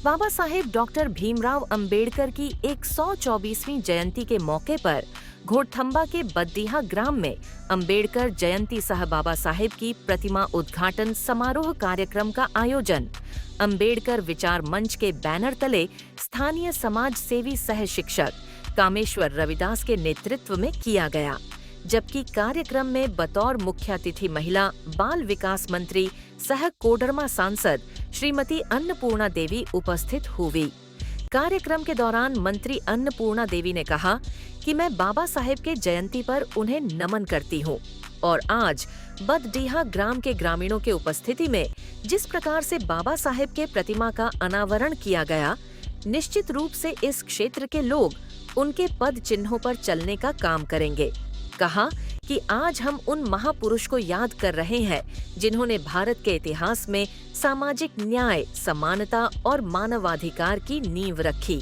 Baba Saheb doctor Bhimrao Ambedkar की 124वीं जयंती के मौके पर घोड़थंबा के बद्दीहा ग्राम में अंबेडकर जयंती सह बाबा साहेब की प्रतिमा उद्घाटन समारोह कार्यक्रम का आयोजन अंबेडकर विचार मंच के बैनर तले स्थानीय समाज सेवी सह शिक्षक कामेश्वर रविदास के नेतृत्व में किया गया। जबकि कार्यक्रम में बतौर मुख्य अतिथि महिला बाल विकास मंत्री सह कोडरमा सांसद श्रीमती अन्नपूर्णा देवी उपस्थित हुई। कार्यक्रम के दौरान मंत्री अन्नपूर्णा देवी ने कहा कि मैं बाबा साहेब के जयंती पर उन्हें नमन करती हूँ और आज बदडीहा ग्राम के ग्रामीणों के उपस्थिति में जिस प्रकार से बाबा साहेब के प्रतिमा का अनावरण किया गया, निश्चित रूप से इस क्षेत्र के लोग उनके पद चिन्हों पर चलने का काम करेंगे। कहा कि आज हम उन महापुरुष को याद कर रहे हैं जिन्होंने भारत के इतिहास में सामाजिक न्याय, समानता और मानवाधिकार की नींव रखी।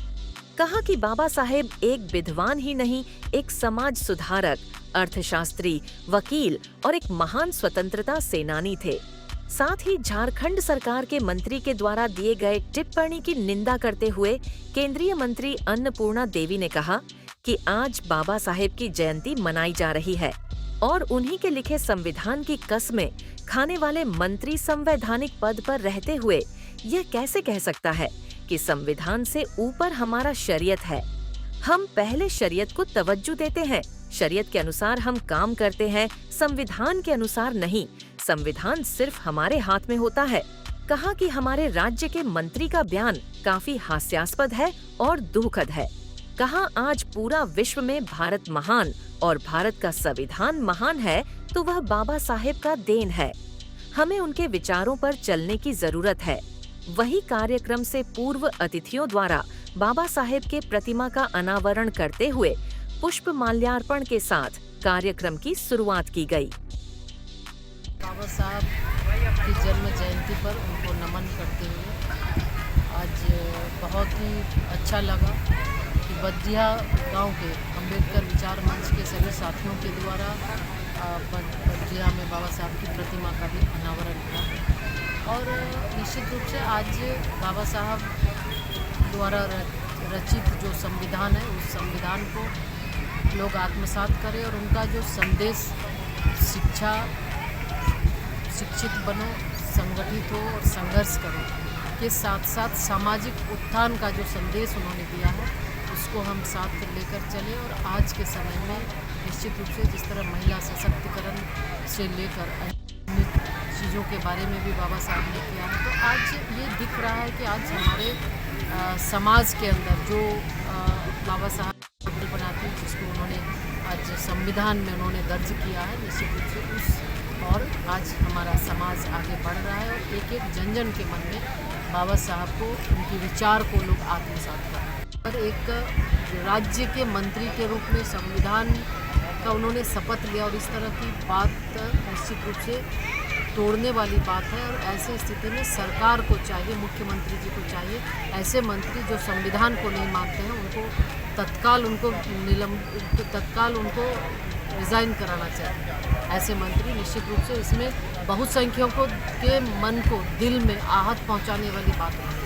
कहा कि बाबा साहेब एक विद्वान ही नहीं, एक समाज सुधारक, अर्थशास्त्री, वकील और एक महान स्वतंत्रता सेनानी थे। साथ ही झारखंड सरकार के मंत्री के द्वारा दिए गए टिप्पणी की निंदा करते हुए केंद्रीय मंत्री अन्नपूर्णा देवी ने कहा कि आज बाबा साहेब की जयंती मनाई जा रही है और उन्हीं के लिखे संविधान की कसमें खाने वाले मंत्री संवैधानिक पद पर रहते हुए यह कैसे कह सकता है कि संविधान से ऊपर हमारा शरीयत है। हम पहले शरीयत को तवज्जो देते हैं, शरीयत के अनुसार हम काम करते हैं, संविधान के अनुसार नहीं। संविधान सिर्फ हमारे हाथ में होता है। कहा कि हमारे राज्य के मंत्री का बयान काफी हास्यास्पद है और दुखद है। कहा आज पूरा विश्व में भारत महान और भारत का संविधान महान है तो वह बाबा साहेब का देन है। हमें उनके विचारों पर चलने की जरूरत है। वही कार्यक्रम से पूर्व अतिथियों द्वारा बाबा साहेब के प्रतिमा का अनावरण करते हुए पुष्प माल्यार्पण के साथ कार्यक्रम की शुरुआत की गई। बाबा साहब की जन्म जयंती पर उनको नमन करते हुए आज बहुत ही अच्छा लगा कि बद्दीहा गांव के अंबेडकर विचार मंच के सभी साथियों के द्वारा बद्दीहा में बाबा साहब की प्रतिमा का भी अनावरण हुआ। और निश्चित रूप से आज बाबा साहब द्वारा रचित जो संविधान है उस संविधान को लोग आत्मसात करें और उनका जो संदेश शिक्षित बनो, संगठित हो और संघर्ष करो के साथ साथ सामाजिक उत्थान का जो संदेश उन्होंने दिया है उसको हम साथ लेकर चले। और आज के समय में निश्चित रूप से जिस तरह महिला सशक्तिकरण से लेकर अन्य चीज़ों के बारे में भी बाबा साहब ने किया है, तो आज ये दिख रहा है कि आज हमारे समाज के अंदर जो बाबा साहब बनाते हैं जिसको उन्होंने आज संविधान में उन्होंने दर्ज किया है, निश्चित रूप से उस और आज हमारा समाज आगे बढ़ रहा है और एक एक जन जन के मन में बाबा साहब को उनके विचार को लोग आत्मसात कर रहे हैं। और एक राज्य के मंत्री के रूप में संविधान का उन्होंने शपथ लिया और इस तरह की बात निश्चित रूप से तोड़ने वाली बात है। और ऐसे स्थिति में सरकार को चाहिए, मुख्यमंत्री जी को चाहिए, ऐसे मंत्री जो संविधान को नहीं मानते हैं उनको तत्काल उनको रिज़ाइन कराना चाहिए। ऐसे मंत्री निश्चित रूप से इसमें बहुसंख्यकों के मन को, दिल में आहत पहुंचाने वाली बात है।